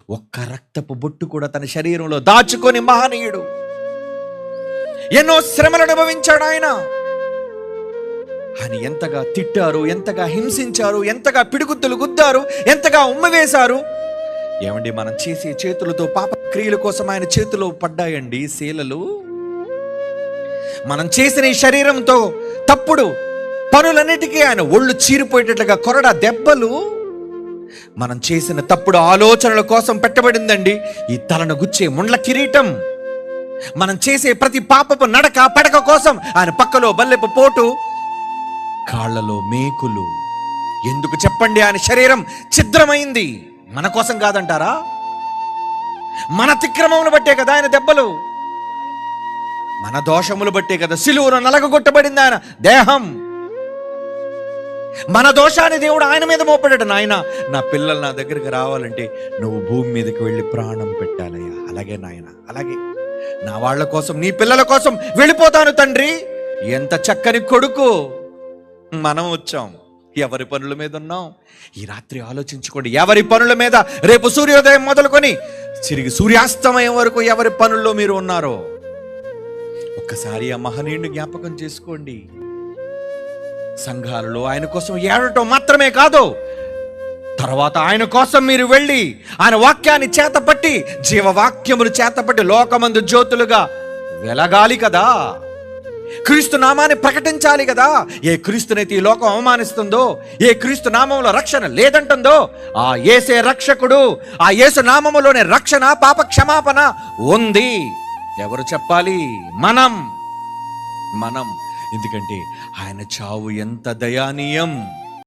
ఒక్క రక్తపు బొట్టు కూడా తన శరీరంలో దాచుకొని మహనీయుడు. ఎన్నో శ్రమలు అనుభవించాడు ఆయన ఎంతగా తిట్టారు, ఎంతగా హింసించారు, ఎంతగా పిడిగుద్దులు గుద్దారు, ఎంతగా ఉమ్మవేశారు. ఏమండి, మనం చేసే చేతులతో పాప క్రియల కోసం ఆయన చేతిలో పడ్డాయండి శీలలు. మనం చేసిన ఈ శరీరంతో తప్పుడు పనులన్నిటికీ ఆయన ఒళ్ళు చీరిపోయేటట్లుగా కొరడా దెబ్బలు. మనం చేసిన తప్పుడు ఆలోచనల కోసం పెట్టబడిందండి ఈ తలను గుచ్చే ముండ్ల కిరీటం. మనం చేసే ప్రతి పాపపు నడక పడక కోసం ఆయన పక్కలో బల్లెపు పోటు, కాళ్లలో మేకులు. ఎందుకు చెప్పండి? ఆయన శరీరం ఛిద్రమైంది మన కోసం కాదంటారా? మన అతిక్రమములు బట్టే కదా ఆయన దెబ్బలు, మన దోషములు బట్టే కదా సిలువను నలగగొట్టబడింది ఆయన దేహం. మన దోషాన్ని దేవుడు ఆయన మీద మోపడాడు. నాయన, నా పిల్లలు నా దగ్గరికి రావాలంటే నువ్వు భూమి మీదకి వెళ్ళి ప్రాణం పెట్టాలయ్యా. అలాగే నాయన, అలాగే నా వాళ్ళ కోసం, నీ పిల్లల కోసం వెళ్ళిపోతాను తండ్రి. ఎంత చక్కని కొడుకు. మనం వచ్చాం, ఎవరి పనుల మీద ఉన్నాం? ఈ రాత్రి ఆలోచించుకోండి. ఎవరి పనుల మీద రేపు సూర్యోదయం మొదలుకొని తిరిగి సూర్యాస్తమయం వరకు ఎవరి పనుల్లో మీరు ఉన్నారో ఒక్కసారి ఆ మహనీయుడిని జ్ఞాపకం చేసుకోండి. సంఘాలలో ఆయన కోసం ఏడటం మాత్రమే కాదు, తర్వాత ఆయన కోసం మీరు వెళ్ళి ఆయన వాక్యాన్ని చేతపట్టి, జీవవాక్యములు చేతపట్టి లోకమందు జ్యోతులుగా వెలగాలి కదా. క్రీస్తు నామాన్ని ప్రకటించాలి కదా. ఏ క్రీస్తునైతే ఈ లోకం అవమానిస్తుందో, ఏ క్రీస్తు నామంలో రక్షణ లేదంటుందో, ఆ యేసే రక్షకుడు, ఆ యేసు నామములోనే రక్షణ, పాప క్షమాపణ ఉంది. ఎవరు చెప్పాలి? మనం. ఎందుకంటే ఆయన చావు ఎంత దయానీయం.